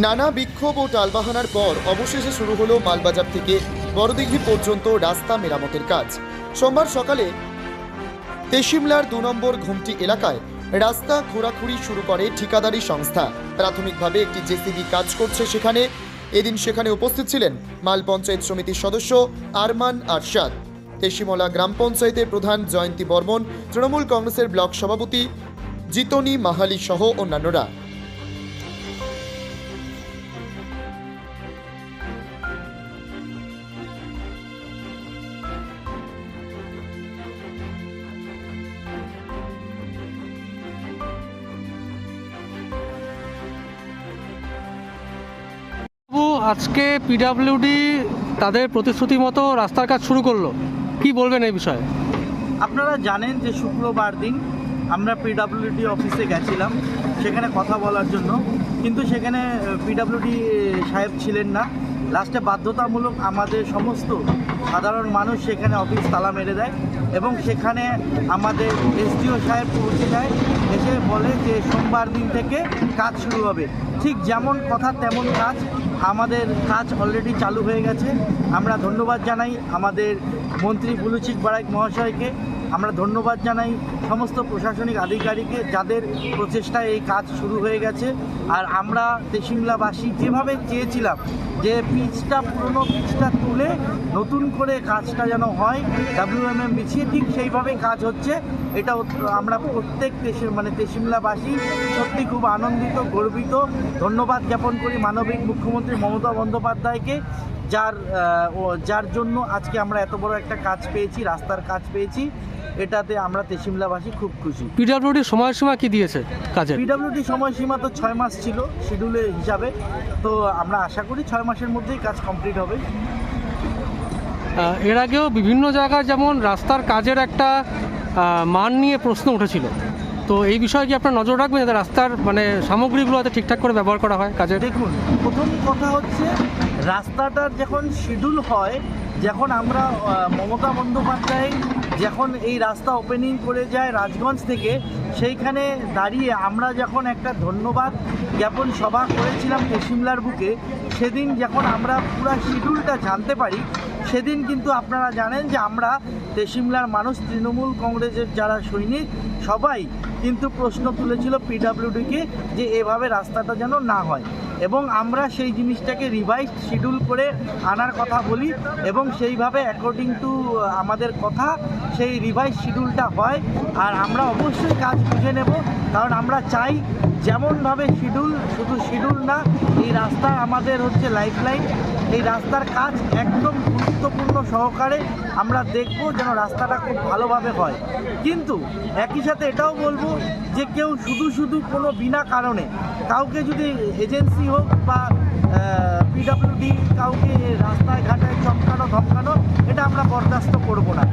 নানা বিক্ষোভ ও টালবাহানার পর অবশেষে শুরু হলো মালবাজার থেকে বড়দিঘি পর্যন্ত রাস্তা মেরামতের কাজ। সোমবার সকালে তেশিমলার ২ নম্বর ঘুমটি এলাকায় রাস্তা খোঁড়াখুড়ি শুরু করে ঠিকাদারি সংস্থা। প্রাথমিকভাবে একটি জেসিবি কাজ করছে সেখানে। এদিন সেখানে উপস্থিত ছিলেন মাল পঞ্চায়েত সমিতির সদস্য আরমান আরশাদ, তেশিমলা গ্রাম পঞ্চায়েতের প্রধান জয়ন্তী বর্মন, তৃণমূল কংগ্রেসের ব্লক সভাপতি জিতনি মাহালি সহ অন্যান্যরা। আজকে পিডব্লিউডি তাদের প্রতিশ্রুতি মতো রাস্তার কাজ শুরু করলো, কি বলবেন এই বিষয়ে? আপনারা জানেন যে শুক্রবার দিন আমরা পিডব্লিউডি অফিসে গেছিলাম সেখানে কথা বলার জন্য, কিন্তু সেখানে পিডব্লিউডি সাহেব ছিলেন না। লাস্টে বাধ্যতামূলক আমাদের সমস্ত সাধারণ মানুষ সেখানে অফিস তালা মেরে দেয় এবং সেখানে আমাদের এসডিও সাহেব পৌঁছে যায়, এসে বলে যে সোমবার দিন থেকে কাজ শুরু হবে। ঠিক যেমন কথা তেমন কাজ, আমাদের কাজ অলরেডি চালু হয়ে গেছে। আমরা ধন্যবাদ জানাই আমাদের মন্ত্রী বুলুচিক বারাইক মহাশয়কে, আমরা ধন্যবাদ জানাই সমস্ত প্রশাসনিক আধিকারিককে যাদের প্রচেষ্টায় এই কাজ শুরু হয়ে গেছে। আর আমরা তেশিমলাবাসী যেভাবে চেয়েছিলাম যে পুরনো পিচটা তুলে নতুন করে কাজটা যেন হয়, WMM বিছিয়ে, ঠিক সেইভাবে কাজ হচ্ছে। এটা আমরা প্রত্যেক তেশিমলাবাসী সত্যি খুব আনন্দিত, গর্বিত। ধন্যবাদ জ্ঞাপন করি মানবিক মুখ্যমন্ত্রী মমতা বন্দ্যোপাধ্যায়কে, যার জন্য আজকে আমরা এত বড় একটা কাজ পেয়েছি, রাস্তার কাজ পেয়েছি। এটাতে আমরা তেশিমলাবাসী খুব খুশি। পিডব্লিউডির সময়সীমা কি দিয়েছে কাজে? পিডব্লিউডি সময়সীমা তো 6 মাস ছিল শিডিউলের হিসাবে, তো আমরা আশা করি 6 মাসের মধ্যেই কাজ কমপ্লিট হবে। এর আগেও বিভিন্ন জায়গায় যেমন রাস্তার কাজের একটা মান নিয়ে প্রশ্ন উঠেছিল, তো এই বিষয়ে কি আপনার নজর রাখবেন যাতে রাস্তার সামগ্রীগুলো যাতে ঠিকঠাক করে ব্যবহার করা হয় কাজে? দেখুন, প্রথম কথা হচ্ছে রাস্তাটার যখন শিডিউল হয়, যখন আমরা মমতা বন্দ্যোপাধ্যায় যখন এই রাস্তা ওপেনিং করে যায় রাজগঞ্জ থেকে, সেইখানে দাঁড়িয়ে আমরা যখন একটা ধন্যবাদ জ্ঞাপন সভা করেছিলাম তেশিমলার বুকে, সেদিন যখন আমরা পুরো শিডিউলটা জানতে পারি, সেদিন কিন্তু আপনারা জানেন যে আমরা তেশিমলার মানুষ, তৃণমূল কংগ্রেসের যারা সৈনিক সবাই কিন্তু প্রশ্ন তুলেছিল পিডব্লিউডিকে যে এভাবে রাস্তাটা যেন না হয়, এবং আমরা সেই জিনিসটাকে রিভাইজড শিডিউল করে আনার কথা বলি এবং সেইভাবে অ্যাকর্ডিং টু আমাদের কথা সেই রিভাইজ শিডিউলটা হয়। আর আমরা অবশ্যই কাজ বুঝে নেব, কারণ আমরা চাই যেমনভাবে শিডিউল, শুধু শিডিউল না, এই রাস্তা আমাদের হচ্ছে লাইফলাইন। এই রাস্তার কাজ একদম গুরুত্বপূর্ণ সহকারে আমরা দেখব যেন রাস্তাটা খুব ভালোভাবে হয়। কিন্তু একই সাথে এটাও বলবো যে কেউ শুধু কোনো বিনা কারণে কাউকে যদি এজেন্সি হোক বা পিডব্লিউডি কাউকে রাস্তায় ঘাটায় চমকানো ধমকানো, এটা আমরা বরদাস্ত করব না।